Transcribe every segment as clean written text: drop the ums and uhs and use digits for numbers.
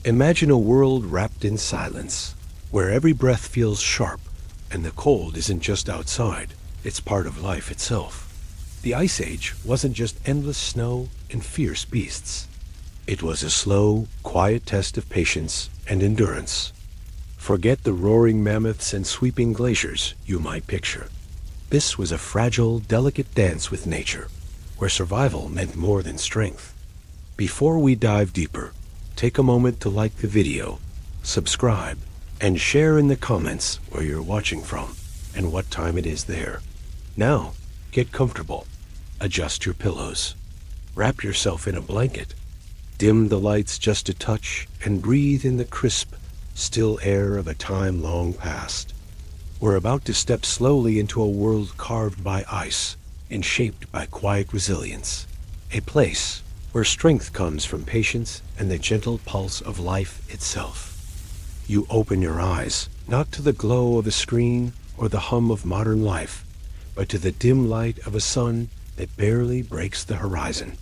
Imagine a world wrapped in silence, where every breath feels sharp, and the cold isn't just outside, it's part of life itself. The Ice Age wasn't just endless snow and fierce beasts. It was a slow, quiet test of patience and endurance. Forget the roaring mammoths and sweeping glaciers you might picture. This was a fragile, delicate dance with nature, where survival meant more than strength. Before we dive deeper, take a moment to like the video, subscribe, and share in the comments where you're watching from and what time it is there. Now, get comfortable. Adjust your pillows. Wrap yourself in a blanket. Dim the lights just a touch and breathe in the crisp, still air of a time long past. We're about to step slowly into a world carved by ice and shaped by quiet resilience. A place where strength comes from patience and the gentle pulse of life itself. You open your eyes, not to the glow of a screen or the hum of modern life, but to the dim light of a sun that barely breaks the horizon.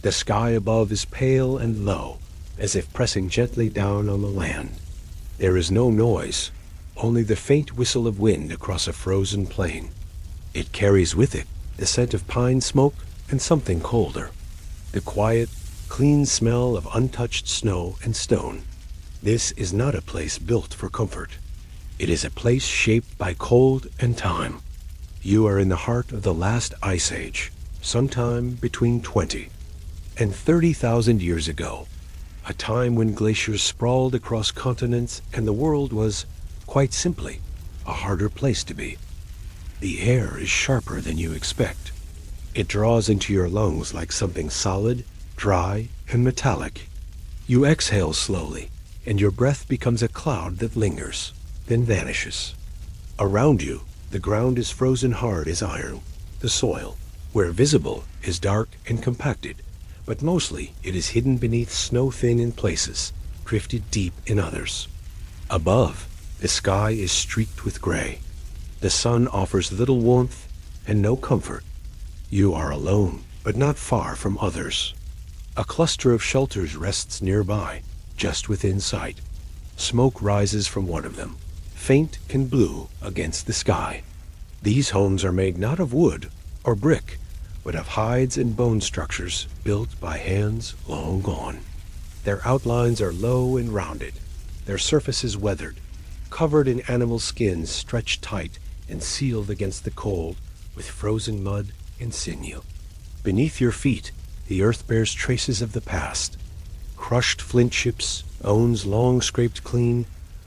The sky above is pale and low, as if pressing gently down on the land. There is no noise, only the faint whistle of wind across a frozen plain. It carries with it the scent of pine smoke and something colder, the quiet, clean smell of untouched snow and stone. This is not a place built for comfort. It is a place shaped by cold and time. You are in the heart of the last ice age, sometime between 20 and 30,000 years ago, a time when glaciers sprawled across continents and the world was, quite simply, a harder place to be. The air is sharper than you expect. It draws into your lungs like something solid, dry, and metallic. You exhale slowly, and your breath becomes a cloud that lingers, then vanishes. Around you, the ground is frozen hard as iron. The soil, where visible, is dark and compacted, but mostly it is hidden beneath snow thin in places, drifted deep in others. Above, the sky is streaked with gray. The sun offers little warmth and no comfort. You are alone, but not far from others. A cluster of shelters rests nearby, just within sight. Smoke rises from one of them, faint and blue against the sky. These homes are made not of wood or brick, but of hides and bone structures built by hands long gone. Their outlines are low and rounded, their surfaces weathered, covered in animal skins stretched tight and sealed against the cold with frozen mud and sinew. Beneath your feet, the earth bears traces of the past. Crushed flint chips, bones long scraped clean,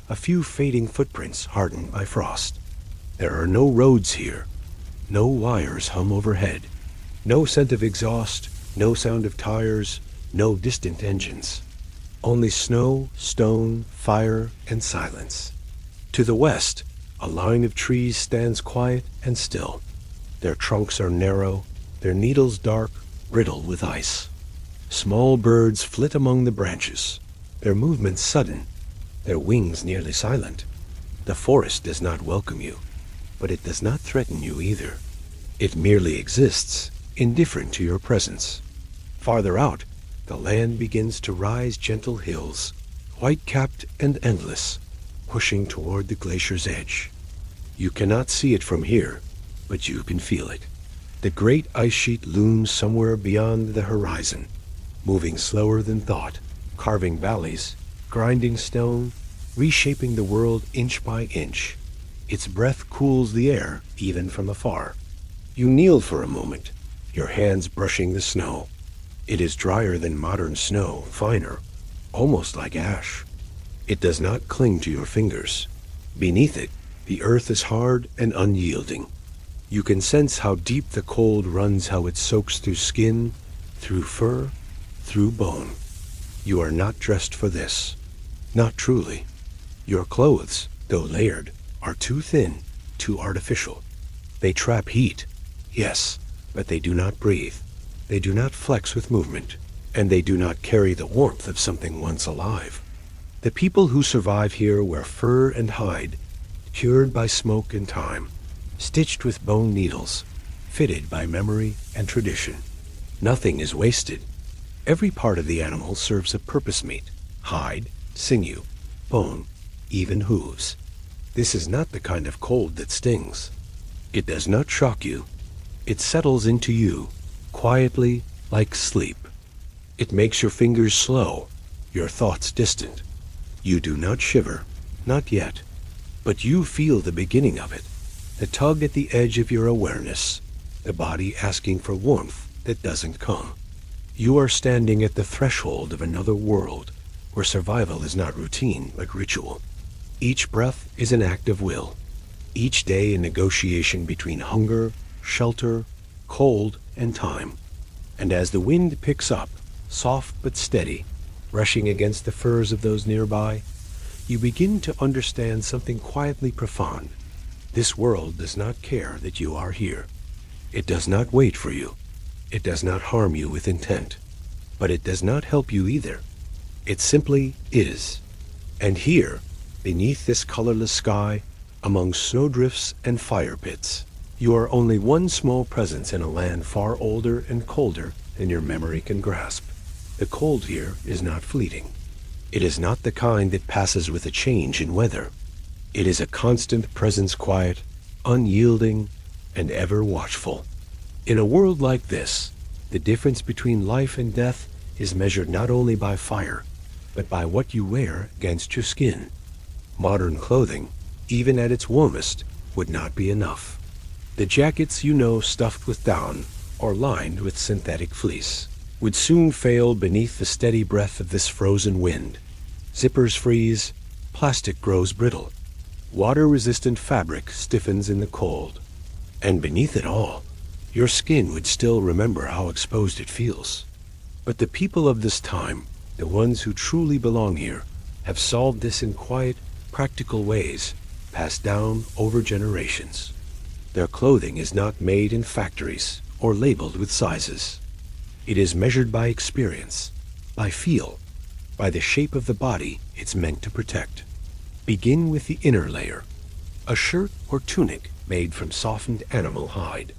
a few fading footprints hardened by frost. There are no roads here. No wires hum overhead. No scent of exhaust, no sound of tires, no distant engines. Only snow, stone, fire, and silence. To the west, a line of trees stands quiet and still. Their trunks are narrow, their needles dark, brittle with ice. Small birds flit among the branches, their movements sudden, their wings nearly silent. The forest does not welcome you, but it does not threaten you either. It merely exists, indifferent to your presence. Farther out, the land begins to rise gentle hills, white-capped and endless, pushing toward the glacier's edge. You cannot see it from here, but you can feel it. The great ice sheet looms somewhere beyond the horizon, moving slower than thought, carving valleys, grinding stone, reshaping the world inch by inch. Its breath cools the air, even from afar. You kneel for a moment, your hands brushing the snow. It is drier than modern snow, finer, almost like ash. It does not cling to your fingers. Beneath it, the earth is hard and unyielding. You can sense how deep the cold runs, how it soaks through skin, through fur, through bone. You are not dressed for this. Not truly. Your clothes, though layered, are too thin, too artificial. They trap heat, yes, but they do not breathe. They do not flex with movement, and they do not carry the warmth of something once alive. The people who survive here wear fur and hide, cured by smoke and time, stitched with bone needles, fitted by memory and tradition. Nothing is wasted. Every part of the animal serves a purpose: meat, hide, sinew, bone, even hooves. This is not the kind of cold that stings. It does not shock you. It settles into you, quietly, like sleep. It makes your fingers slow, your thoughts distant. You do not shiver, not yet, but you feel the beginning of it, the tug at the edge of your awareness, the body asking for warmth that doesn't come. You are standing at the threshold of another world, where survival is not routine, but ritual. Each breath is an act of will. Each day a negotiation between hunger, shelter, cold, and time. And as the wind picks up, soft but steady, brushing against the furs of those nearby, you begin to understand something quietly profound. This world does not care that you are here. It does not wait for you. It does not harm you with intent. But it does not help you either. It simply is. And here, beneath this colorless sky, among snowdrifts and fire pits, you are only one small presence in a land far older and colder than your memory can grasp. The cold here is not fleeting. It is not the kind that passes with a change in weather. It is a constant presence, quiet, unyielding, and ever watchful. In a world like this, the difference between life and death is measured not only by fire, but by what you wear against your skin. Modern clothing, even at its warmest, would not be enough. The jackets you know stuffed with down or lined with synthetic fleece would soon fail beneath the steady breath of this frozen wind. Zippers freeze, plastic grows brittle, water-resistant fabric stiffens in the cold, and beneath it all, your skin would still remember how exposed it feels. But the people of this time, the ones who truly belong here, have solved this in quiet, practical ways, passed down over generations. Their clothing is not made in factories or labeled with sizes. It is measured by experience, by feel, by the shape of the body it's meant to protect. Begin with the inner layer, a shirt or tunic made from softened animal hide.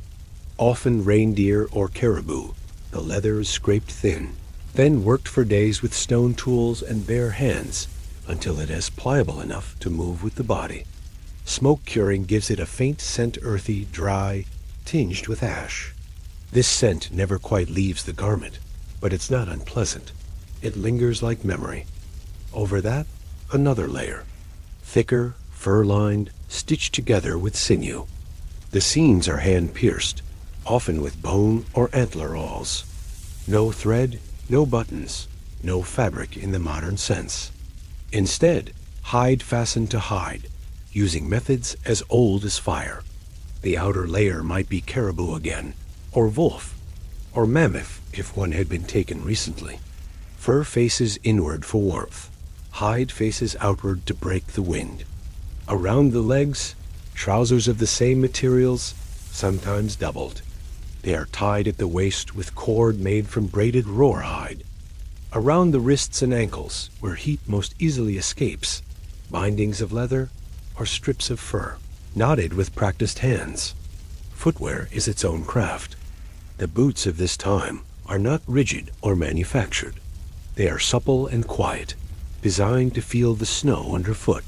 Often reindeer or caribou, the leather is scraped thin, then worked for days with stone tools and bare hands until it is pliable enough to move with the body. Smoke curing gives it a faint scent, earthy, dry, tinged with ash. This scent never quite leaves the garment, but it's not unpleasant. It lingers like memory. Over that, another layer, thicker, fur-lined, stitched together with sinew. The seams are hand-pierced, often with bone or antler awls. No thread, no buttons, no fabric in the modern sense. Instead, hide fastened to hide, using methods as old as fire. The outer layer might be caribou again, or wolf, or mammoth if one had been taken recently. Fur faces inward for warmth. Hide faces outward to break the wind. Around the legs, trousers of the same materials, sometimes doubled. They are tied at the waist with cord made from braided rawhide. Around the wrists and ankles, where heat most easily escapes, bindings of leather or strips of fur, knotted with practiced hands. Footwear is its own craft. The boots of this time are not rigid or manufactured. They are supple and quiet, designed to feel the snow underfoot.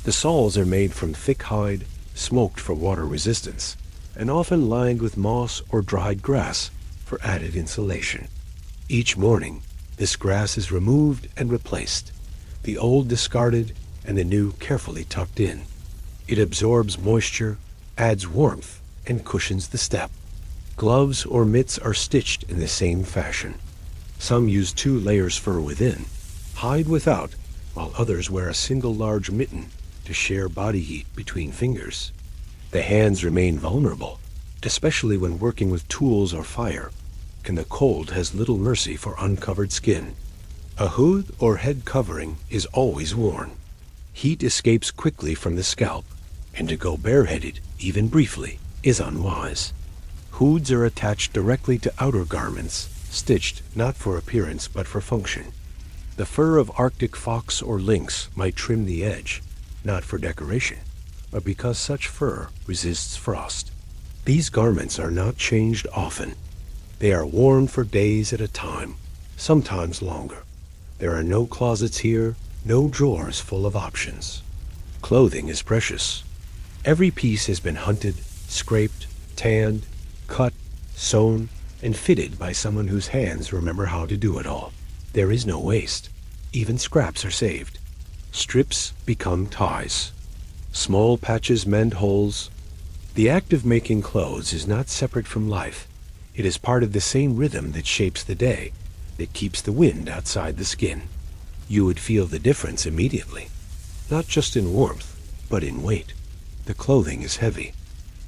The soles are made from thick hide, smoked for water resistance, and often lined with moss or dried grass for added insulation. Each morning, this grass is removed and replaced, the old discarded and the new carefully tucked in. It absorbs moisture, adds warmth, and cushions the step. Gloves or mitts are stitched in the same fashion. Some use 2 layers fur within, hide without, while others wear a single large mitten to share body heat between fingers. The hands remain vulnerable, especially when working with tools or fire, and the cold has little mercy for uncovered skin. A hood or head covering is always worn. Heat escapes quickly from the scalp, and to go bareheaded, even briefly, is unwise. Hoods are attached directly to outer garments, stitched not for appearance but for function. The fur of Arctic fox or lynx might trim the edge, not for decoration, but because such fur resists frost. These garments are not changed often. They are worn for days at a time, sometimes longer. There are no closets here, No drawers full of options. Clothing is precious. Every piece has been hunted, scraped, tanned, cut, sewn, and fitted by someone whose hands remember how to do it all. There is no waste. Even scraps are saved. Strips become ties. Small patches mend holes. The act of making clothes is not separate from life. It is part of the same rhythm that shapes the day, that keeps the wind outside the skin. You would feel the difference immediately, not just in warmth, but in weight. The clothing is heavy.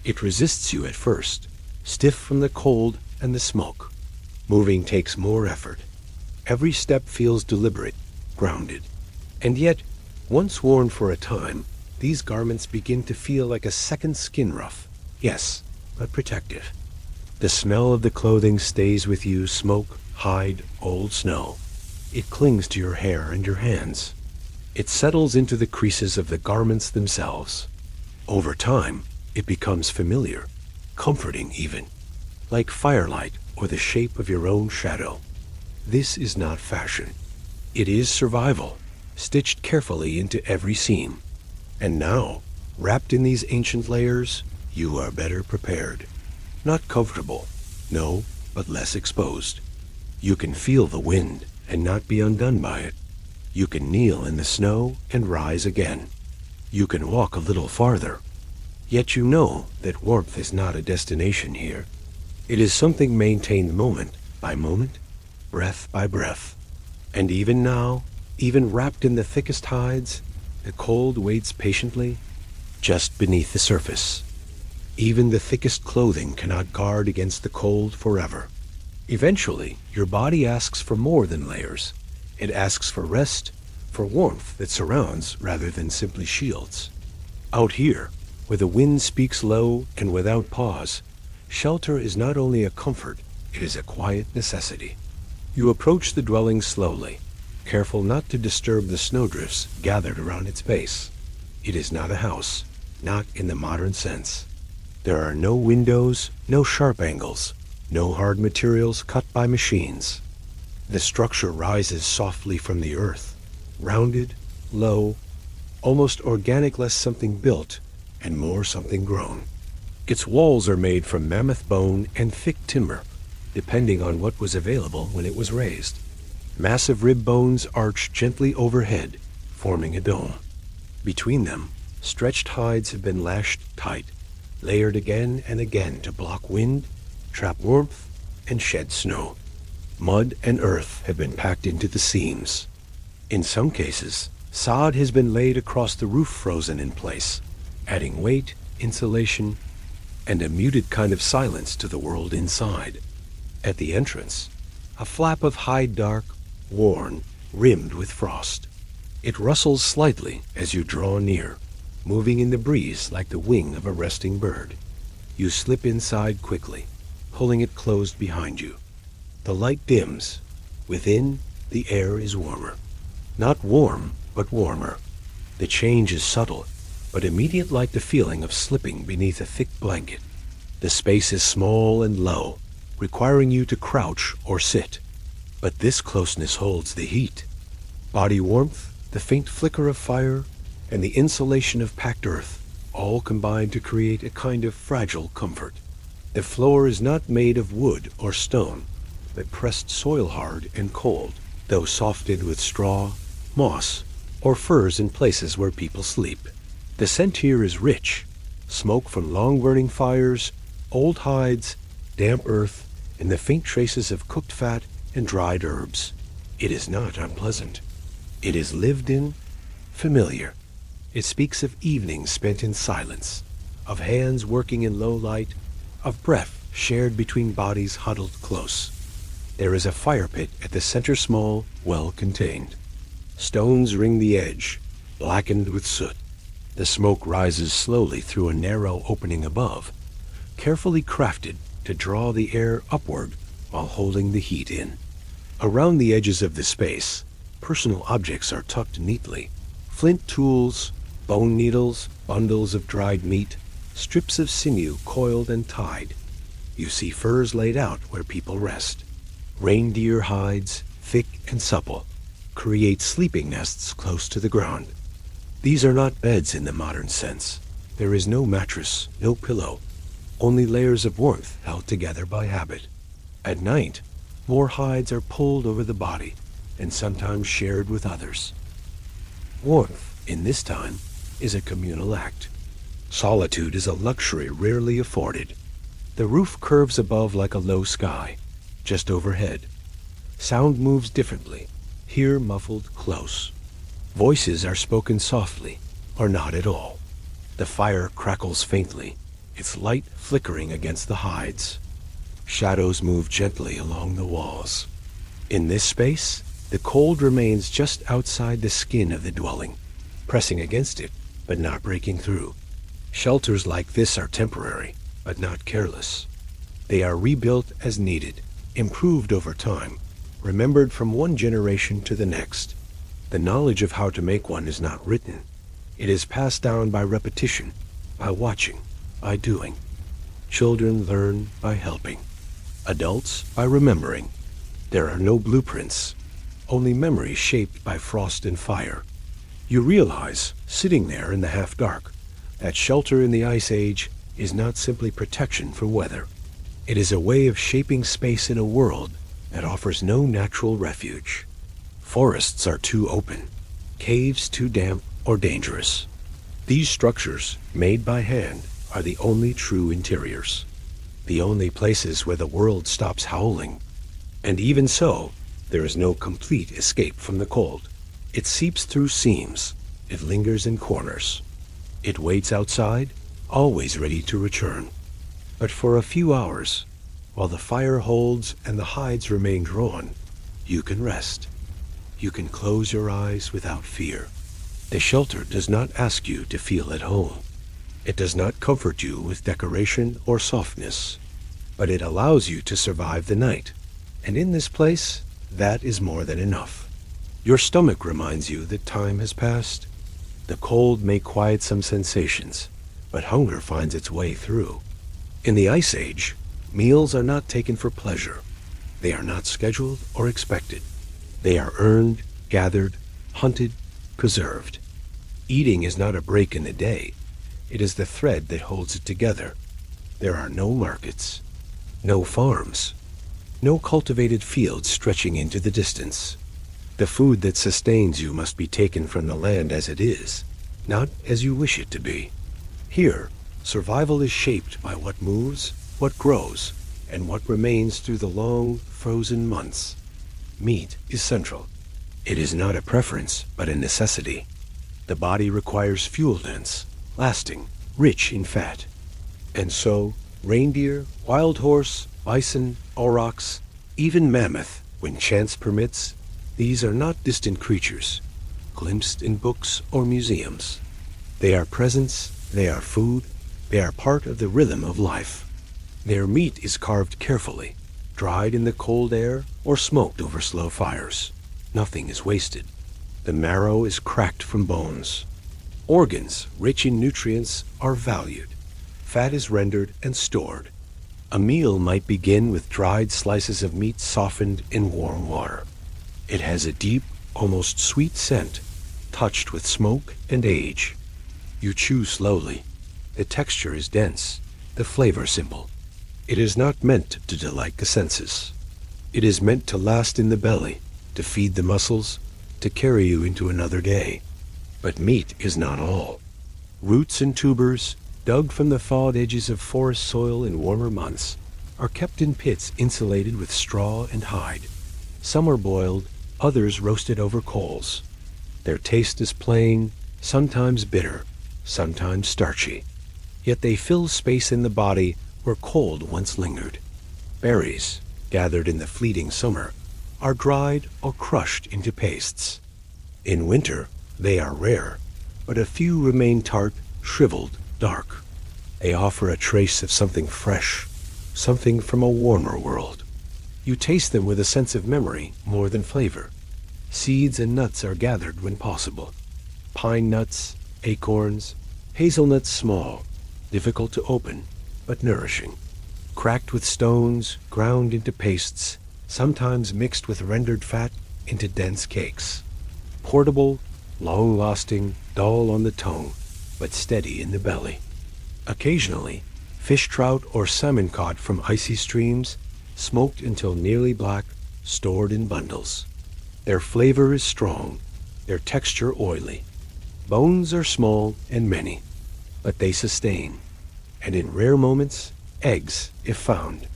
It resists you at first, stiff from the cold and the smoke. Moving takes more effort. Every step feels deliberate, grounded. And yet, once worn for a time, these garments begin to feel like a second skin ruff. Yes, but protective. The smell of the clothing stays with you, smoke, hide, old snow. It clings to your hair and your hands. It settles into the creases of the garments themselves. Over time, it becomes familiar, comforting even, like firelight or the shape of your own shadow. This is not fashion. It is survival, stitched carefully into every seam. And now, wrapped in these ancient layers, you are better prepared. Not comfortable, no, but less exposed. You can feel the wind and not be undone by it. You can kneel in the snow and rise again. You can walk a little farther. Yet you know that warmth is not a destination here. It is something maintained moment by moment, breath by breath. And even now, even wrapped in the thickest hides, the cold waits patiently just beneath the surface. Even the thickest clothing cannot guard against the cold forever. Eventually, your body asks for more than layers. It asks for rest, for warmth that surrounds rather than simply shields. Out here, where the wind speaks low and without pause, shelter is not only a comfort, it is a quiet necessity. You approach the dwelling slowly, careful not to disturb the snowdrifts gathered around its base. It is not a house, not in the modern sense. There are no windows, no sharp angles, no hard materials cut by machines. The structure rises softly from the earth, rounded, low, almost organic, less something built and more something grown. Its walls are made from mammoth bone and thick timber, depending on what was available when it was raised. Massive rib bones arch gently overhead, forming a dome. Between them, stretched hides have been lashed tight, layered again and again to block wind, trap warmth, and shed snow. Mud and earth have been packed into the seams. In some cases, sod has been laid across the roof, frozen in place, adding weight, insulation, and a muted kind of silence to the world inside. At the entrance, a flap of hide, dark, worn, rimmed with frost. It rustles slightly as you draw near, moving in the breeze like the wing of a resting bird. You slip inside quickly, pulling it closed behind you. The light dims. Within, the air is warmer. Not warm, but warmer. The change is subtle, but immediate, like the feeling of slipping beneath a thick blanket. The space is small and low, requiring you to crouch or sit. But this closeness holds the heat. Body warmth, the faint flicker of fire, and the insulation of packed earth all combine to create a kind of fragile comfort. The floor is not made of wood or stone, but pressed soil hard and cold, though softened with straw, moss, or furs in places where people sleep. The scent here is rich, smoke from long-burning fires, old hides, damp earth, and the faint traces of cooked fat and dried herbs. It is not unpleasant. It is lived in, familiar. It speaks of evenings spent in silence, of hands working in low light, of breath shared between bodies huddled close. There is a fire pit at the center, small, well contained. Stones ring the edge, blackened with soot. The smoke rises slowly through a narrow opening above, carefully crafted to draw the air upward while holding the heat in. Around the edges of the space, personal objects are tucked neatly. Flint tools, bone needles, bundles of dried meat, strips of sinew coiled and tied. You see furs laid out where people rest. Reindeer hides, thick and supple. create sleeping nests close to the ground. These are not beds in the modern sense. There is no mattress, no pillow, only layers of warmth held together by habit. At night, more hides are pulled over the body and sometimes shared with others. Warmth, in this time, is a communal act. Solitude is a luxury rarely afforded. The roof curves above like a low sky, just overhead. Sound moves differently, here muffled close. Voices are spoken softly, or not at all. The fire crackles faintly, its light flickering against the hides. Shadows move gently along the walls. In this space, the cold remains just outside the skin of the dwelling, pressing against it, but not breaking through. Shelters like this are temporary, but not careless. They are rebuilt as needed, improved over time, remembered from one generation to the next. The knowledge of how to make one is not written. It is passed down by repetition, by watching, by doing. Children learn by helping. Adults by remembering. There are no blueprints, only memories shaped by frost and fire. You realize, sitting there in the half-dark, that shelter in the Ice Age is not simply protection for weather. It is a way of shaping space in a world that offers no natural refuge. Forests are too open, caves too damp or dangerous. These structures, made by hand, are the only true interiors, the only places where the world stops howling. And even so, there is no complete escape from the cold. It seeps through seams, it lingers in corners. It waits outside, always ready to return. But for a few hours, while the fire holds and the hides remain drawn, you can rest. You can close your eyes without fear. The shelter does not ask you to feel at home. It does not comfort you with decoration or softness, but it allows you to survive the night. And in this place, that is more than enough. Your stomach reminds you that time has passed. The cold may quiet some sensations, but hunger finds its way through. In the Ice Age, meals are not taken for pleasure. They are not scheduled or expected. They are earned, gathered, hunted, preserved. Eating is not a break in the day. It is the thread that holds it together. There are no markets, no farms, no cultivated fields stretching into the distance. The food that sustains you must be taken from the land as it is, not as you wish it to be. Here, survival is shaped by what moves, what grows, and what remains through the long, frozen months. Meat is central. It is not a preference, but a necessity. The body requires fuel dense, lasting, rich in fat. And so, reindeer, wild horse, bison, aurochs, even mammoth, when chance permits, these are not distant creatures, glimpsed in books or museums. They are presents, they are food, they are part of the rhythm of life. Their meat is carved carefully, dried in the cold air or smoked over slow fires. Nothing is wasted. The marrow is cracked from bones. Organs, rich in nutrients, are valued. Fat is rendered and stored. A meal might begin with dried slices of meat softened in warm water. It has a deep, almost sweet scent, touched with smoke and age. You chew slowly. The texture is dense, the flavor simple. It is not meant to delight the senses. It is meant to last in the belly, to feed the muscles, to carry you into another day. But meat is not all. Roots and tubers, dug from the thawed edges of forest soil in warmer months, are kept in pits insulated with straw and hide. Some are boiled, others roasted over coals. Their taste is plain, sometimes bitter, sometimes starchy. Yet they fill space in the body where cold once lingered. Berries, gathered in the fleeting summer, are dried or crushed into pastes. In winter, they are rare, but a few remain tart, shriveled, dark. They offer a trace of something fresh, something from a warmer world. You taste them with a sense of memory more than flavor. Seeds and nuts are gathered when possible. Pine nuts, acorns, hazelnuts small, difficult to open, but nourishing. Cracked with stones, ground into pastes, sometimes mixed with rendered fat, into dense cakes. Portable, long-lasting, dull on the tongue, but steady in the belly. Occasionally, fish trout or salmon caught from icy streams, smoked until nearly black, stored in bundles. Their flavor is strong, their texture oily. Bones are small and many, but they sustain. And in rare moments, eggs, if found.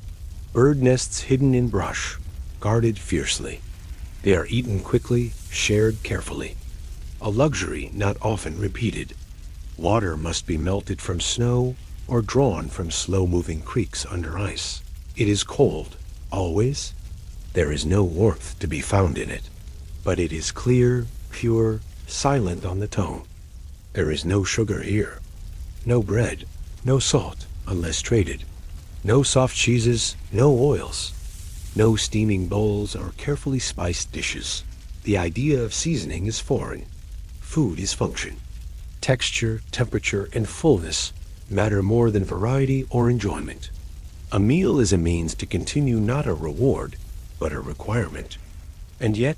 Bird nests hidden in brush, guarded fiercely. They are eaten quickly, shared carefully. A luxury not often repeated. Water must be melted from snow or drawn from slow-moving creeks under ice. It is cold, always. There is no warmth to be found in it. But it is clear, pure, silent on the tongue. There is no sugar here. No bread, no salt, unless traded. No soft cheeses, no oils. No steaming bowls or carefully spiced dishes. The idea of seasoning is foreign. Food is function. Texture, temperature, and fullness matter more than variety or enjoyment. A meal is a means to continue, not a reward, but a requirement. And yet,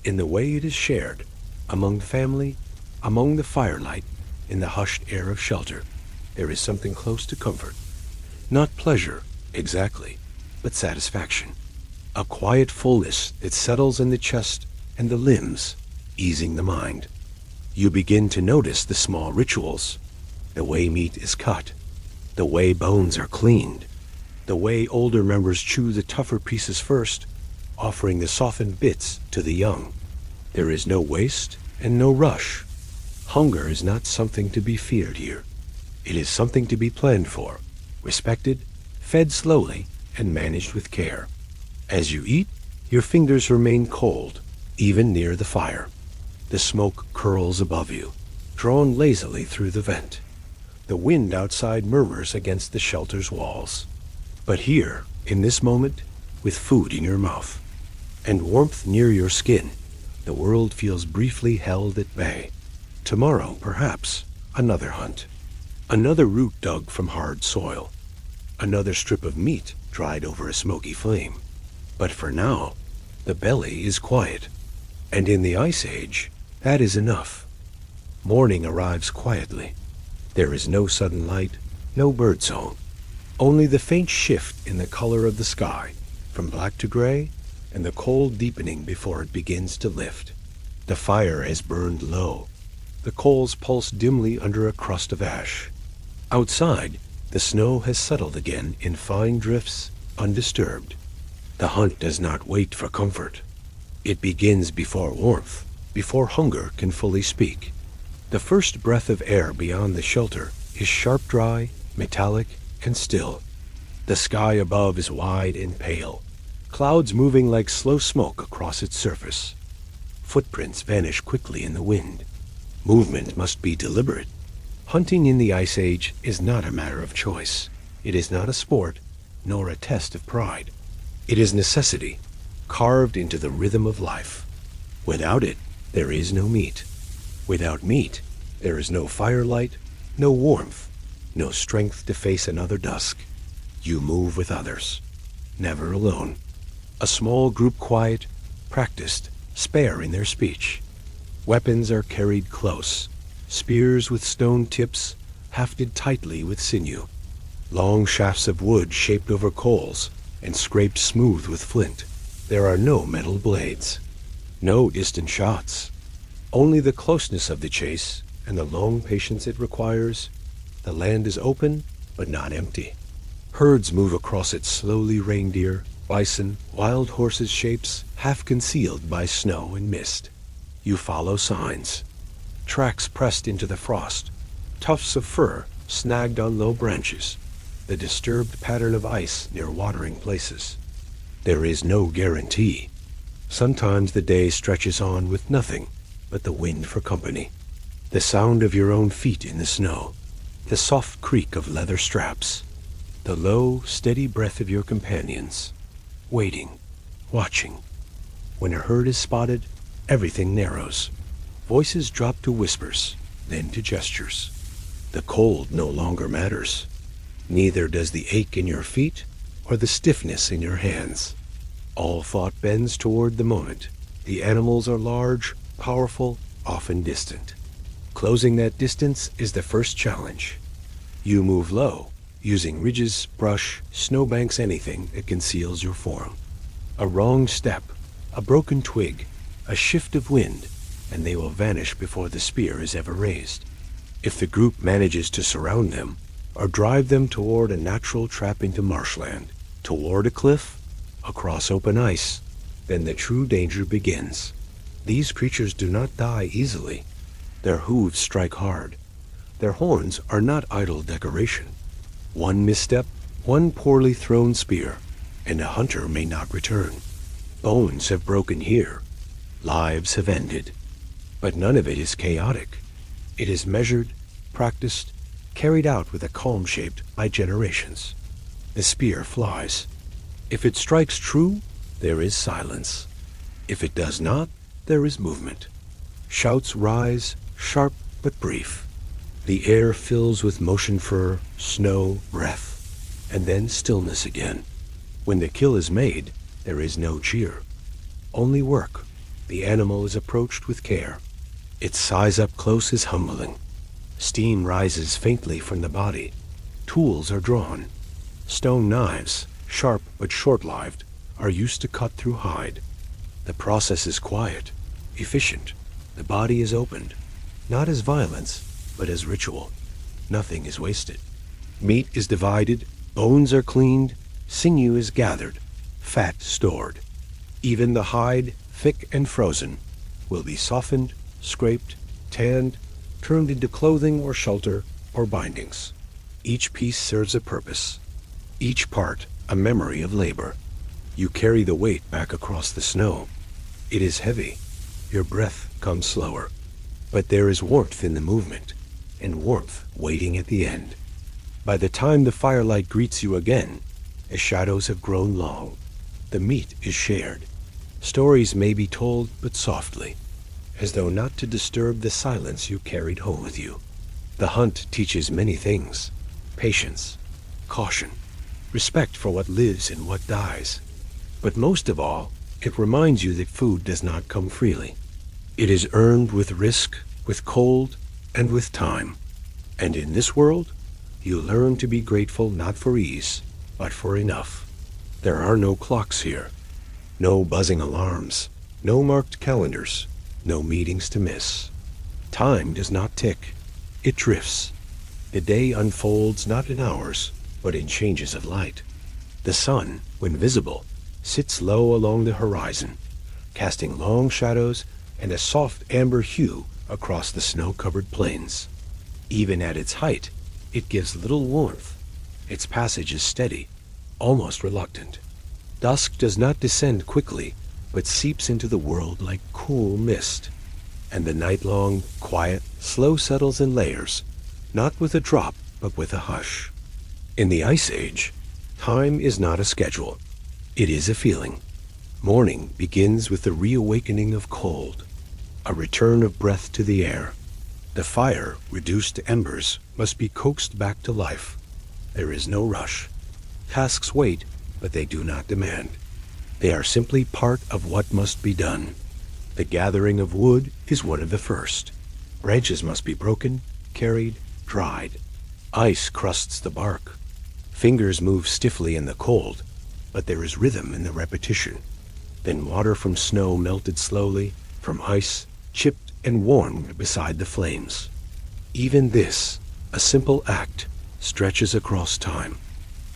in the way it is shared, among family, among the firelight, in the hushed air of shelter, there is something close to comfort. Not pleasure, exactly, but satisfaction. A quiet fullness that settles in the chest and the limbs, easing the mind. You begin to notice the small rituals, the way meat is cut, the way bones are cleaned, the way older members chew the tougher pieces first, offering the softened bits to the young. There is no waste and no rush. Hunger is not something to be feared here. It is something to be planned for, respected, fed slowly, and managed with care. As you eat, your fingers remain cold, even near the fire. The smoke curls above you, drawn lazily through the vent. The wind outside murmurs against the shelter's walls. But here, in this moment, with food in your mouth and warmth near your skin, the world feels briefly held at bay. Tomorrow, perhaps, another hunt. Another root dug from hard soil. Another strip of meat dried over a smoky flame. But for now, the belly is quiet. And in the Ice Age, that is enough. Morning arrives quietly. There is no sudden light, no birdsong. Only the faint shift in the color of the sky, from black to gray, and the cold deepening before it begins to lift. The fire has burned low. The coals pulse dimly under a crust of ash. Outside, the snow has settled again in fine drifts, undisturbed. The hunt does not wait for comfort. It begins before warmth, before hunger can fully speak. The first breath of air beyond the shelter is sharp, dry, metallic, and still. The sky above is wide and pale, clouds moving like slow smoke across its surface. Footprints vanish quickly in the wind. Movement must be deliberate. Hunting in the Ice Age is not a matter of choice. It is not a sport, nor a test of pride. It is necessity, carved into the rhythm of life. Without it, there is no meat. Without meat, there is no firelight, no warmth, no strength to face another dusk. You move with others, never alone. A small group, quiet, practiced, spare in their speech. Weapons are carried close, spears with stone tips hafted tightly with sinew. Long shafts of wood shaped over coals and scraped smooth with flint. There are no metal blades, no distant shots. Only the closeness of the chase and the long patience it requires. The land is open, but not empty. Herds move across it slowly, reindeer, bison, wild horses' shapes half concealed by snow and mist. You follow signs. Tracks pressed into the frost, tufts of fur snagged on low branches, the disturbed pattern of ice near watering places. There is no guarantee. Sometimes the day stretches on with nothing but the wind for company, the sound of your own feet in the snow, the soft creak of leather straps, the low, steady breath of your companions, waiting, watching. When a herd is spotted, everything narrows. Voices drop to whispers, then to gestures. The cold no longer matters. Neither does the ache in your feet or the stiffness in your hands. All thought bends toward the moment, The animals are large, powerful, often distant. Closing that distance is the first challenge. You move low, using ridges, brush, snowbanks, anything that conceals your form. A wrong step, a broken twig, a shift of wind, and they will vanish before the spear is ever raised. If the group manages to surround them, or drive them toward a natural trap into marshland, toward a cliff, across open ice, then the true danger begins. These creatures do not die easily. Their hooves strike hard. Their horns are not idle decoration. One misstep, one poorly thrown spear, and a hunter may not return. Bones have broken here. Lives have ended. But none of it is chaotic. It is measured, practiced, carried out with a calm shaped by generations. The spear flies. If it strikes true, there is silence. If it does not, there is movement. Shouts rise, sharp but brief. The air fills with motion fur, snow, breath, and then stillness again. When the kill is made, there is no cheer. Only work. The animal is approached with care. Its size up close is humbling. Steam rises faintly from the body. Tools are drawn. Stone knives, sharp but short-lived, are used to cut through hide. The process is quiet, efficient. The body is opened, not as violence, but as ritual. Nothing is wasted. Meat is divided, bones are cleaned, sinew is gathered, fat stored. Even the hide, thick and frozen, will be softened, scraped, tanned, turned into clothing or shelter or bindings. Each piece serves a purpose. Each part a memory of labor. You carry the weight back across the snow. It is heavy. Your breath comes slower. But there is warmth in the movement, and warmth waiting at the end. By the time the firelight greets you again, the shadows have grown long. The meat is shared. Stories may be told, but softly, as though not to disturb the silence you carried home with you. The hunt teaches many things: patience, caution, respect for what lives and what dies. But most of all, it reminds you that food does not come freely. It is earned with risk, with cold, and with time. And in this world, you learn to be grateful not for ease, but for enough. There are no clocks here, no buzzing alarms, no marked calendars, no meetings to miss. Time does not tick, it drifts. The day unfolds not in hours, but in changes of light. The sun, when visible, sits low along the horizon, casting long shadows and a soft amber hue across the snow-covered plains. Even at its height, it gives little warmth. Its passage is steady, almost reluctant. Dusk does not descend quickly, but seeps into the world like cool mist. And the night-long, quiet, slow settles in layers, not with a drop, but with a hush. In the Ice Age, time is not a schedule. It is a feeling. Morning begins with the reawakening of cold, a return of breath to the air. The fire, reduced to embers, must be coaxed back to life. There is no rush. Tasks wait, but they do not demand. They are simply part of what must be done. The gathering of wood is one of the first. Branches must be broken, carried, dried. Ice crusts the bark. Fingers move stiffly in the cold, but there is rhythm in the repetition. Then water from snow melted slowly, from ice, chipped and warmed beside the flames. Even this, a simple act, stretches across time.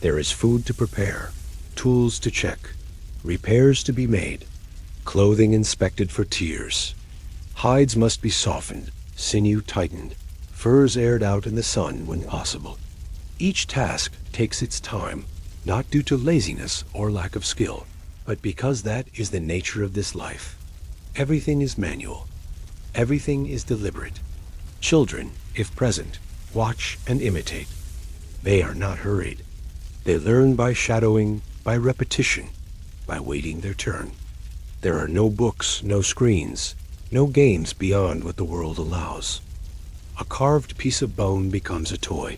There is food to prepare, tools to check, repairs to be made, clothing inspected for tears. Hides must be softened, sinew tightened, furs aired out in the sun when possible. Each task takes its time, not due to laziness or lack of skill, but because that is the nature of this life. Everything is manual. Everything is deliberate. Children, if present, watch and imitate. They are not hurried. They learn by shadowing, by repetition, by waiting their turn. There are no books, no screens, no games beyond what the world allows. A carved piece of bone becomes a toy.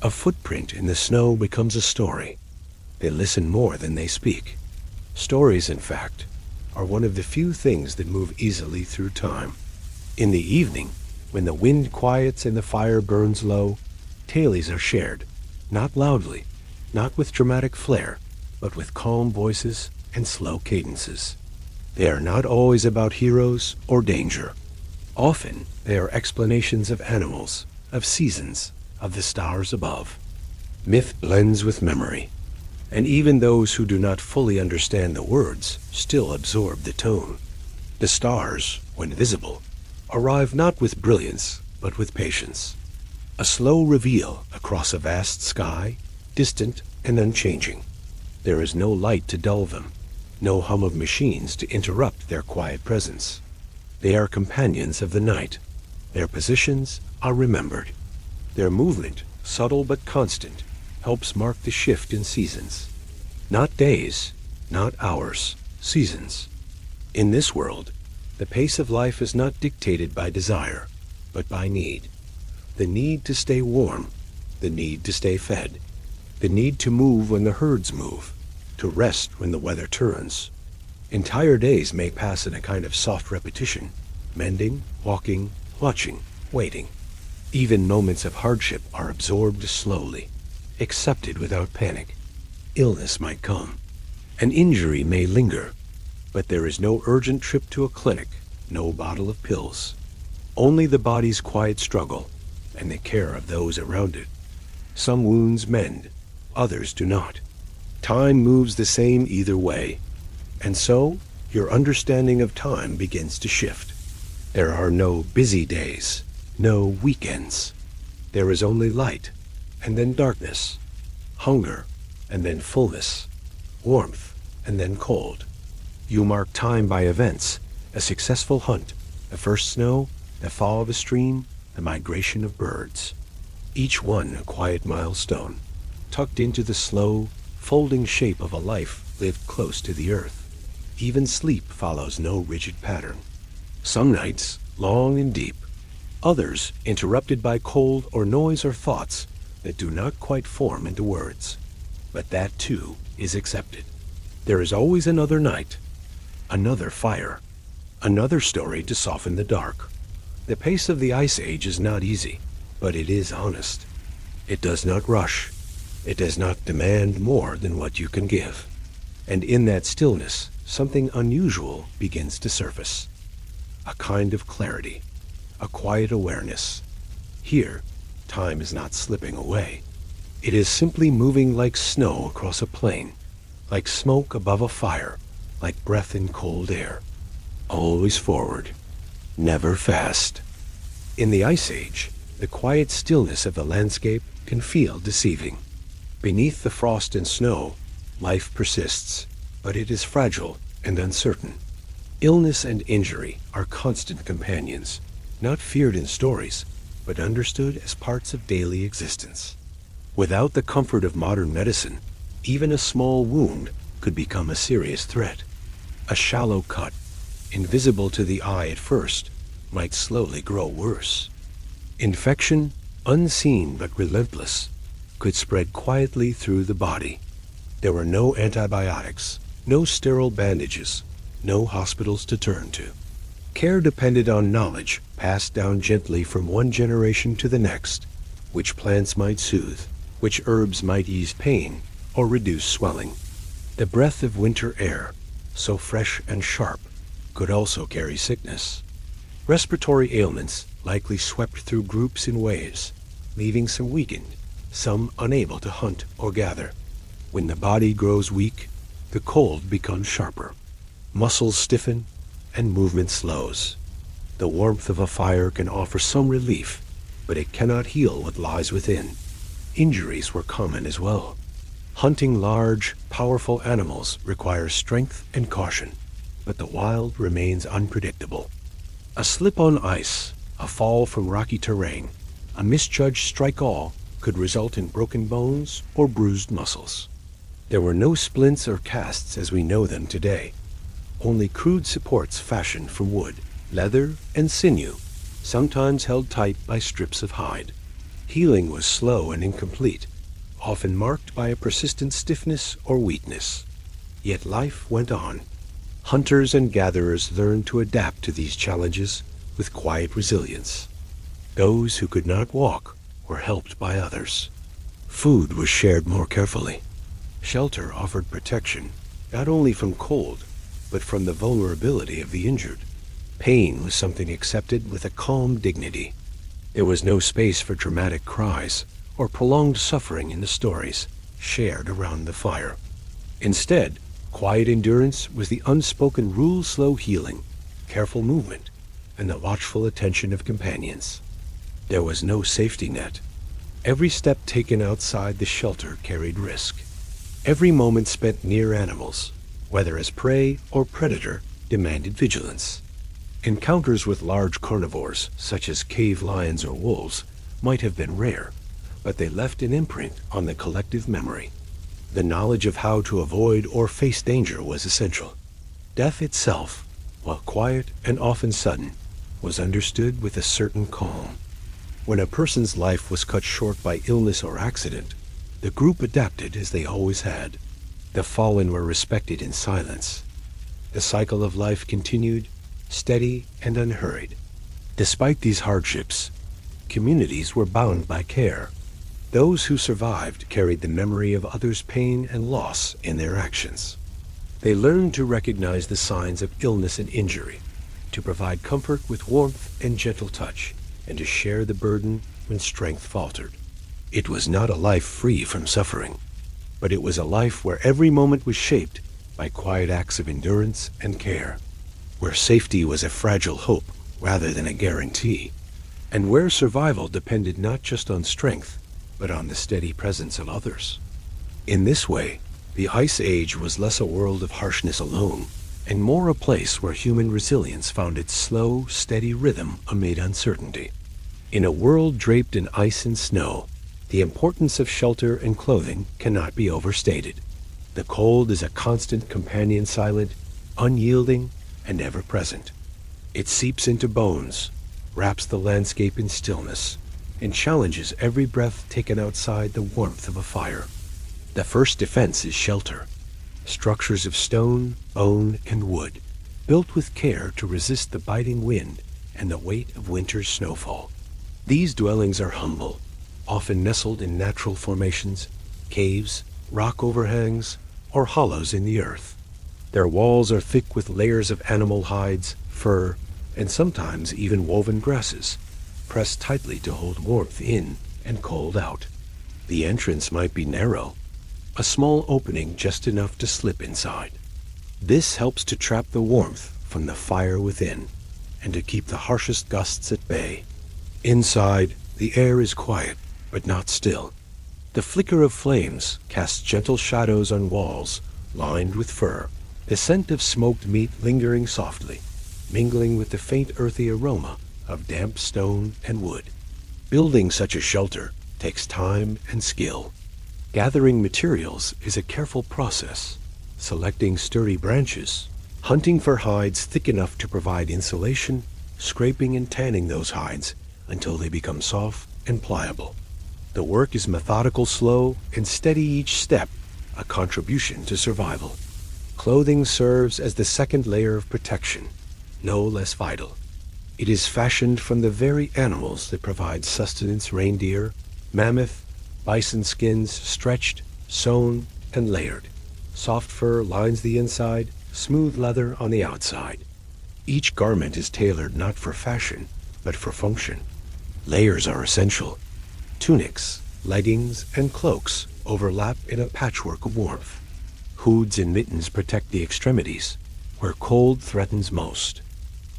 A footprint in the snow becomes a story. They listen more than they speak. Stories, in fact, are one of the few things that move easily through time. In the evening, when the wind quiets and the fire burns low, tales are shared, not loudly, not with dramatic flair, but with calm voices and slow cadences. They are not always about heroes or danger. Often they are explanations of animals, of seasons, of the stars above. Myth blends with memory, and even those who do not fully understand the words still absorb the tone. The stars, when visible, arrive not with brilliance, but with patience. A slow reveal across a vast sky, distant and unchanging. There is no light to dull them, no hum of machines to interrupt their quiet presence. They are companions of the night. Their positions are remembered. Their movement, subtle but constant, helps mark the shift in seasons. Not days, not hours, seasons. In this world, the pace of life is not dictated by desire, but by need. The need to stay warm, the need to stay fed, the need to move when the herds move, to rest when the weather turns. Entire days may pass in a kind of soft repetition, mending, walking, watching, waiting. Even moments of hardship are absorbed slowly, accepted without panic. Illness might come. An injury may linger, but there is no urgent trip to a clinic, no bottle of pills. Only the body's quiet struggle and the care of those around it. Some wounds mend, others do not. Time moves the same either way, and so your understanding of time begins to shift. There are no busy days, no weekends. There is only light, and then darkness, hunger, and then fullness, warmth, and then cold. You mark time by events, a successful hunt, the first snow, the thaw of a stream, the migration of birds. Each one a quiet milestone, tucked into the slow, folding shape of a life lived close to the earth. Even sleep follows no rigid pattern. Some nights, long and deep, others interrupted by cold or noise or thoughts that do not quite form into words. But that, too, is accepted. There is always another night, another fire, another story to soften the dark. The pace of the Ice Age is not easy, but it is honest. It does not rush. It does not demand more than what you can give. And in that stillness, something unusual begins to surface. A kind of clarity, a quiet awareness. Here, time is not slipping away. It is simply moving like snow across a plain, like smoke above a fire, like breath in cold air. Always forward, never fast. In the Ice Age, the quiet stillness of the landscape can feel deceiving. Beneath the frost and snow, life persists, but it is fragile and uncertain. Illness and injury are constant companions, not feared in stories, but understood as parts of daily existence. Without the comfort of modern medicine, even a small wound could become a serious threat. A shallow cut, invisible to the eye at first, might slowly grow worse. Infection, unseen but relentless, could spread quietly through the body. There were no antibiotics, no sterile bandages, no hospitals to turn to. Care depended on knowledge passed down gently from one generation to the next, which plants might soothe, which herbs might ease pain or reduce swelling. The breath of winter air, so fresh and sharp, could also carry sickness. Respiratory ailments likely swept through groups in waves, leaving some weakened, some unable to hunt or gather. When the body grows weak, the cold becomes sharper. Muscles stiffen and movement slows. The warmth of a fire can offer some relief, but it cannot heal what lies within. Injuries were common as well. Hunting large, powerful animals requires strength and caution, but the wild remains unpredictable. A slip on ice, a fall from rocky terrain, a misjudged strike-all could result in broken bones or bruised muscles. There were no splints or casts as we know them today, only crude supports fashioned from wood, leather, and sinew, sometimes held tight by strips of hide. Healing was slow and incomplete, often marked by a persistent stiffness or weakness. Yet life went on. Hunters and gatherers learned to adapt to these challenges with quiet resilience. Those who could not walk were helped by others. Food was shared more carefully. Shelter offered protection, not only from cold, but from the vulnerability of the injured. Pain was something accepted with a calm dignity. There was no space for dramatic cries or prolonged suffering in the stories shared around the fire. Instead, quiet endurance was the unspoken rule-slow healing, careful movement, and the watchful attention of companions. There was no safety net. Every step taken outside the shelter carried risk. Every moment spent near animals, whether as prey or predator, demanded vigilance. Encounters with large carnivores, such as cave lions or wolves, might have been rare, but they left an imprint on the collective memory. The knowledge of how to avoid or face danger was essential. Death itself, while quiet and often sudden, was understood with a certain calm. When a person's life was cut short by illness or accident, the group adapted as they always had. The fallen were respected in silence. The cycle of life continued, steady and unhurried. Despite these hardships, communities were bound by care. Those who survived carried the memory of others' pain and loss in their actions. They learned to recognize the signs of illness and injury, to provide comfort with warmth and gentle touch, and to share the burden when strength faltered. It was not a life free from suffering, but it was a life where every moment was shaped by quiet acts of endurance and care, where safety was a fragile hope rather than a guarantee, and where survival depended not just on strength, but on the steady presence of others. In this way, the Ice Age was less a world of harshness alone, and more a place where human resilience found its slow, steady rhythm amid uncertainty. In a world draped in ice and snow, the importance of shelter and clothing cannot be overstated. The cold is a constant companion, silent, unyielding, and ever-present. It seeps into bones, wraps the landscape in stillness, and challenges every breath taken outside the warmth of a fire. The first defense is shelter. Structures of stone, bone, and wood, built with care to resist the biting wind and the weight of winter's snowfall. These dwellings are humble, often nestled in natural formations, caves, rock overhangs, or hollows in the earth. Their walls are thick with layers of animal hides, fur, and sometimes even woven grasses, pressed tightly to hold warmth in and cold out. The entrance might be narrow, a small opening just enough to slip inside. This helps to trap the warmth from the fire within and to keep the harshest gusts at bay. Inside, the air is quiet, but not still. The flicker of flames casts gentle shadows on walls lined with fur, the scent of smoked meat lingering softly, mingling with the faint earthy aroma of damp stone and wood. Building such a shelter takes time and skill. Gathering materials is a careful process, selecting sturdy branches, hunting for hides thick enough to provide insulation, scraping and tanning those hides until they become soft and pliable. The work is methodical, slow, and steady each step, a contribution to survival. Clothing serves as the second layer of protection, no less vital. It is fashioned from the very animals that provide sustenance: reindeer, mammoth, bison skins, stretched, sewn, and layered. Soft fur lines the inside, smooth leather on the outside. Each garment is tailored not for fashion, but for function. Layers are essential. Tunics, leggings, and cloaks overlap in a patchwork of warmth. Hoods and mittens protect the extremities, where cold threatens most.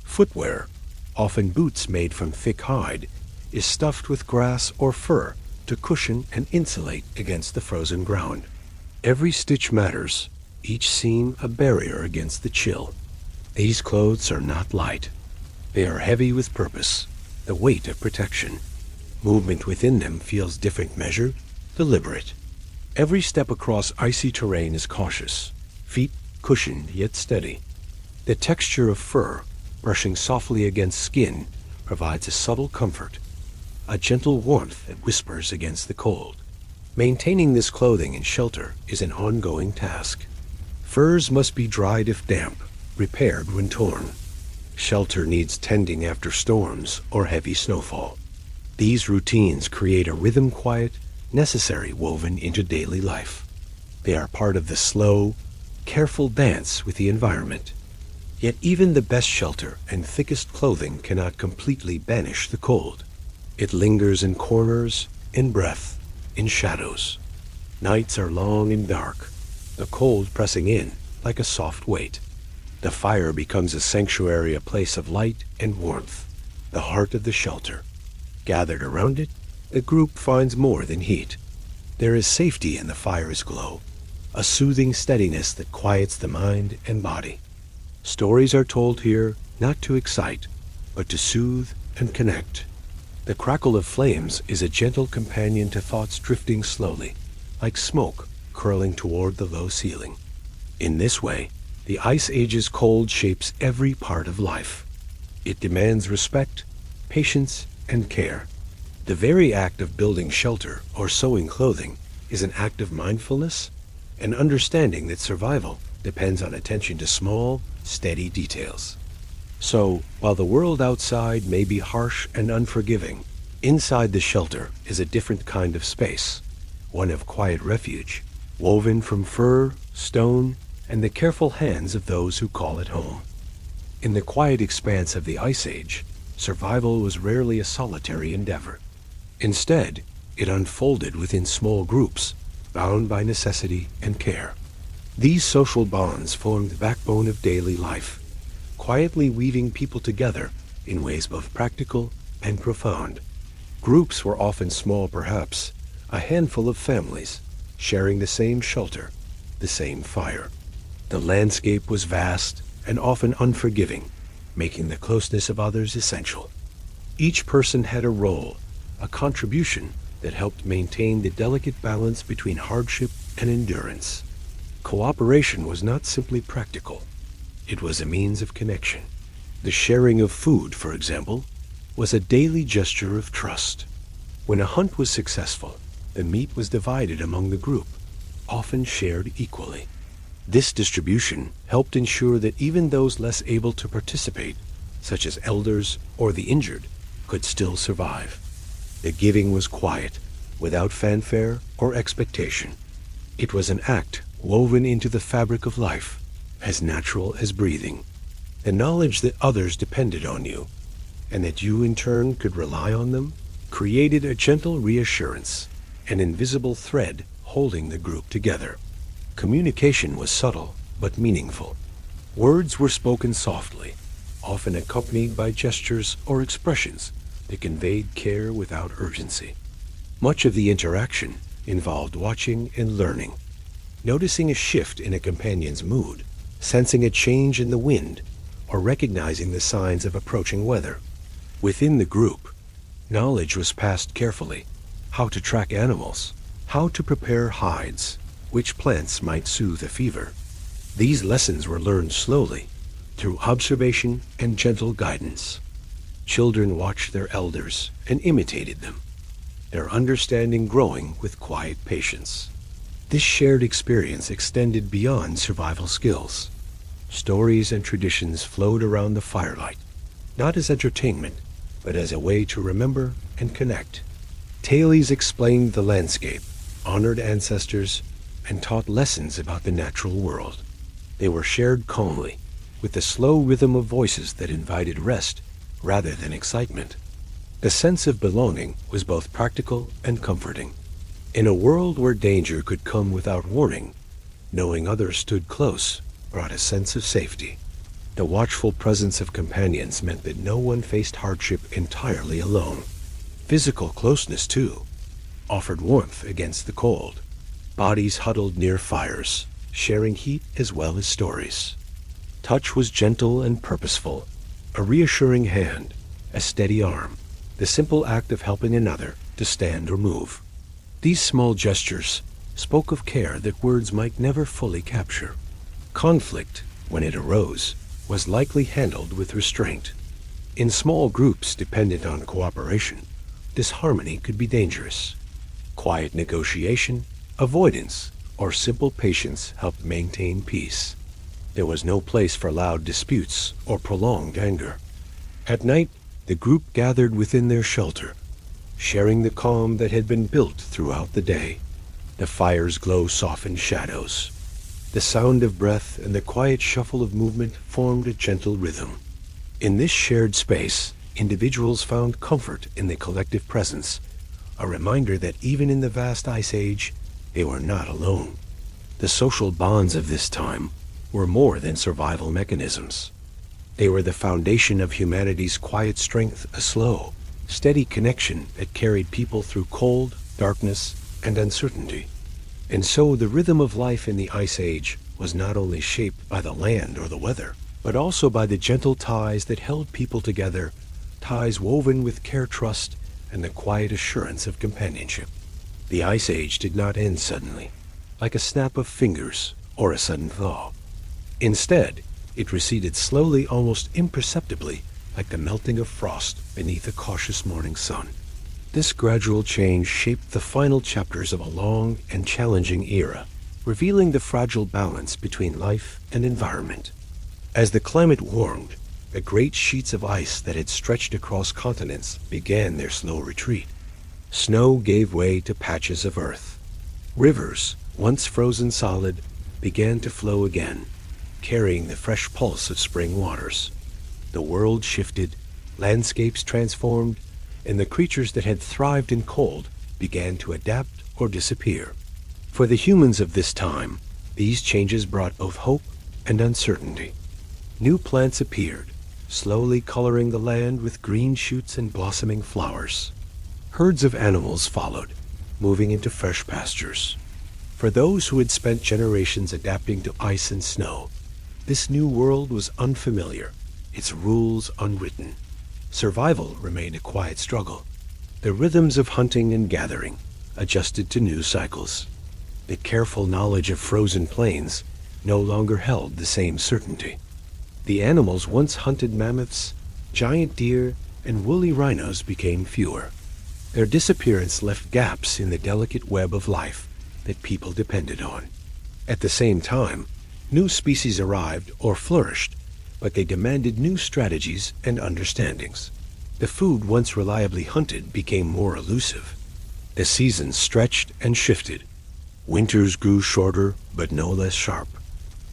Footwear, often boots made from thick hide, is stuffed with grass or fur to cushion and insulate against the frozen ground. Every stitch matters, each seam a barrier against the chill. These clothes are not light. They are heavy with purpose, the weight of protection. Movement within them feels different, measured, deliberate. Every step across icy terrain is cautious, feet cushioned yet steady. The texture of fur, brushing softly against skin, provides a subtle comfort, a gentle warmth that whispers against the cold. Maintaining this clothing and shelter is an ongoing task. Furs must be dried if damp, repaired when torn. Shelter needs tending after storms or heavy snowfall. These routines create a rhythm quiet, necessary woven into daily life. They are part of the slow, careful dance with the environment. Yet even the best shelter and thickest clothing cannot completely banish the cold. It lingers in corners, in breath, in shadows. Nights are long and dark, the cold pressing in like a soft weight. The fire becomes a sanctuary, a place of light and warmth, the heart of the shelter. Gathered around it, the group finds more than heat. There is safety in the fire's glow, a soothing steadiness that quiets the mind and body. Stories are told here not to excite, but to soothe and connect. The crackle of flames is a gentle companion to thoughts drifting slowly, like smoke curling toward the low ceiling. In this way, the Ice Age's cold shapes every part of life. It demands respect, patience, and care. The very act of building shelter or sewing clothing is an act of mindfulness and understanding that survival depends on attention to small, steady details. So, while the world outside may be harsh and unforgiving, inside the shelter is a different kind of space, one of quiet refuge, woven from fur, stone, and the careful hands of those who call it home. In the quiet expanse of the Ice Age, survival was rarely a solitary endeavor. Instead, it unfolded within small groups, bound by necessity and care. These social bonds formed the backbone of daily life, quietly weaving people together in ways both practical and profound. Groups were often small, perhaps, a handful of families, sharing the same shelter, the same fire. The landscape was vast and often unforgiving, making the closeness of others essential. Each person had a role, a contribution that helped maintain the delicate balance between hardship and endurance. Cooperation was not simply practical. It was a means of connection. The sharing of food, for example, was a daily gesture of trust. When a hunt was successful, the meat was divided among the group, often shared equally. This distribution helped ensure that even those less able to participate, such as elders or the injured, could still survive. The giving was quiet, without fanfare or expectation. It was an act woven into the fabric of life, as natural as breathing. The knowledge that others depended on you, and that you in turn could rely on them, created a gentle reassurance, an invisible thread holding the group together. Communication was subtle but meaningful. Words were spoken softly, often accompanied by gestures or expressions that conveyed care without urgency. Much of the interaction involved watching and learning, noticing a shift in a companion's mood, sensing a change in the wind, or recognizing the signs of approaching weather. Within the group, knowledge was passed carefully: how to track animals, how to prepare hides, which plants might soothe a fever. These lessons were learned slowly, through observation and gentle guidance. Children watched their elders and imitated them, their understanding growing with quiet patience. This shared experience extended beyond survival skills. Stories and traditions flowed around the firelight, not as entertainment, but as a way to remember and connect. Tales explained the landscape, honored ancestors, and taught lessons about the natural world. They were shared calmly, with the slow rhythm of voices that invited rest rather than excitement. The sense of belonging was both practical and comforting. In a world where danger could come without warning, knowing others stood close brought a sense of safety. The watchful presence of companions meant that no one faced hardship entirely alone. Physical closeness, too, offered warmth against the cold. Bodies huddled near fires, sharing heat as well as stories. Touch was gentle and purposeful, a reassuring hand, a steady arm, the simple act of helping another to stand or move. These small gestures spoke of care that words might never fully capture. Conflict, when it arose, was likely handled with restraint. In small groups dependent on cooperation, disharmony could be dangerous. Quiet negotiation, avoidance, or simple patience helped maintain peace. There was no place for loud disputes or prolonged anger. At night, the group gathered within their shelter, sharing the calm that had been built throughout the day. The fire's glow softened shadows. The sound of breath and the quiet shuffle of movement formed a gentle rhythm. In this shared space, individuals found comfort in the collective presence, a reminder that even in the vast ice age, they were not alone. The social bonds of this time were more than survival mechanisms. They were the foundation of humanity's quiet strength, a slow, steady connection that carried people through cold, darkness, and uncertainty. And so the rhythm of life in the Ice Age was not only shaped by the land or the weather, but also by the gentle ties that held people together, ties woven with care, trust, and the quiet assurance of companionship. The Ice Age did not end suddenly, like a snap of fingers or a sudden thaw. Instead, it receded slowly, almost imperceptibly, like the melting of frost beneath a cautious morning sun. This gradual change shaped the final chapters of a long and challenging era, revealing the fragile balance between life and environment. As the climate warmed, the great sheets of ice that had stretched across continents began their slow retreat. Snow gave way to patches of earth. Rivers, once frozen solid, began to flow again, carrying the fresh pulse of spring waters. The world shifted, landscapes transformed, and the creatures that had thrived in cold began to adapt or disappear. For the humans of this time, these changes brought both hope and uncertainty. New plants appeared, slowly coloring the land with green shoots and blossoming flowers. Herds of animals followed, moving into fresh pastures. For those who had spent generations adapting to ice and snow, this new world was unfamiliar, its rules unwritten. Survival remained a quiet struggle. The rhythms of hunting and gathering adjusted to new cycles. The careful knowledge of frozen plains no longer held the same certainty. The animals once hunted mammoths, giant deer, and woolly rhinos became fewer. Their disappearance left gaps in the delicate web of life that people depended on. At the same time, new species arrived or flourished, but they demanded new strategies and understandings. The food once reliably hunted became more elusive. The seasons stretched and shifted. Winters grew shorter, but no less sharp.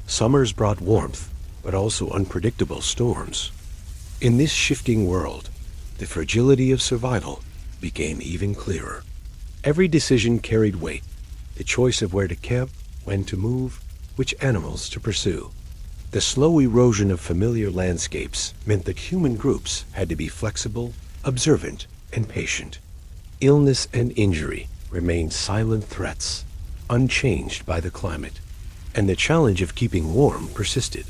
Summers brought warmth, but also unpredictable storms. In this shifting world, the fragility of survival became even clearer. Every decision carried weight, the choice of where to camp, when to move, which animals to pursue. The slow erosion of familiar landscapes meant that human groups had to be flexible, observant, and patient. Illness and injury remained silent threats, unchanged by the climate, and the challenge of keeping warm persisted,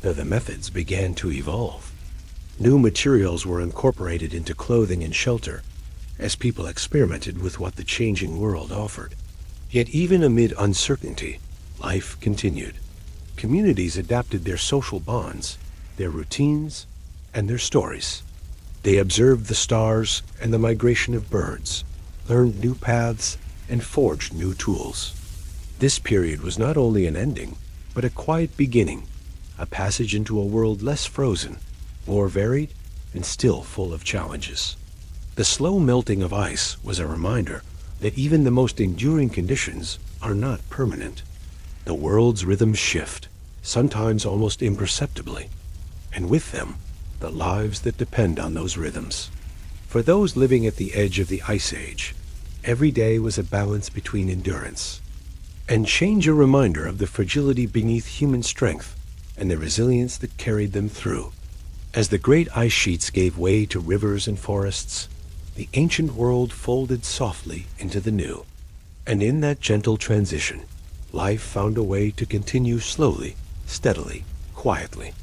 though the methods began to evolve. New materials were incorporated into clothing and shelter as people experimented with what the changing world offered. Yet even amid uncertainty, life continued. Communities adapted their social bonds, their routines, and their stories. They observed the stars and the migration of birds, learned new paths, and forged new tools. This period was not only an ending, but a quiet beginning, a passage into a world less frozen, more varied, and still full of challenges. The slow melting of ice was a reminder that even the most enduring conditions are not permanent. The world's rhythms shift, sometimes almost imperceptibly, and with them, the lives that depend on those rhythms. For those living at the edge of the Ice Age, every day was a balance between endurance and change, a reminder of the fragility beneath human strength and the resilience that carried them through. As the great ice sheets gave way to rivers and forests, the ancient world folded softly into the new. And in that gentle transition, life found a way to continue slowly, steadily, quietly.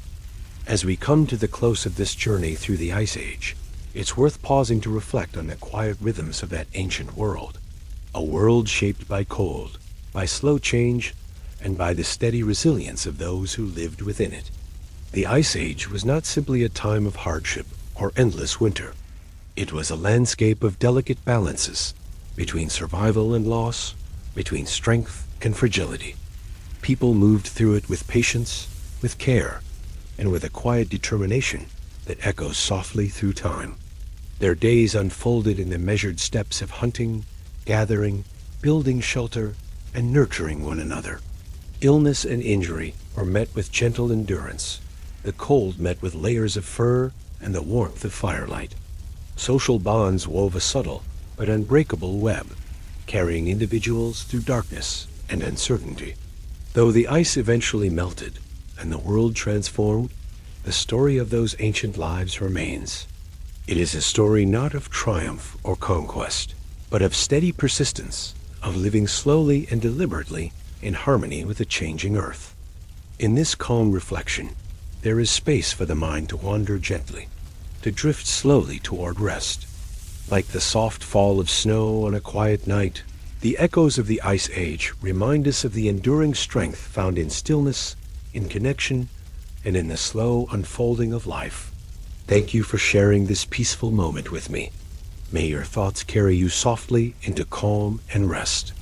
As we come to the close of this journey through the Ice Age, it's worth pausing to reflect on the quiet rhythms of that ancient world. A world shaped by cold, by slow change, and by the steady resilience of those who lived within it. The Ice Age was not simply a time of hardship or endless winter. It was a landscape of delicate balances between survival and loss, between strength and fragility. People moved through it with patience, with care, and with a quiet determination that echoes softly through time. Their days unfolded in the measured steps of hunting, gathering, building shelter, and nurturing one another. Illness and injury were met with gentle endurance. The cold met with layers of fur and the warmth of firelight. Social bonds wove a subtle but unbreakable web, carrying individuals through darkness and uncertainty. Though the ice eventually melted and the world transformed, the story of those ancient lives remains. It is a story not of triumph or conquest, but of steady persistence, of living slowly and deliberately in harmony with the changing earth. In this calm reflection, there is space for the mind to wander gently, to drift slowly toward rest. Like the soft fall of snow on a quiet night, the echoes of the Ice Age remind us of the enduring strength found in stillness, in connection, and in the slow unfolding of life. Thank you for sharing this peaceful moment with me. May your thoughts carry you softly into calm and rest.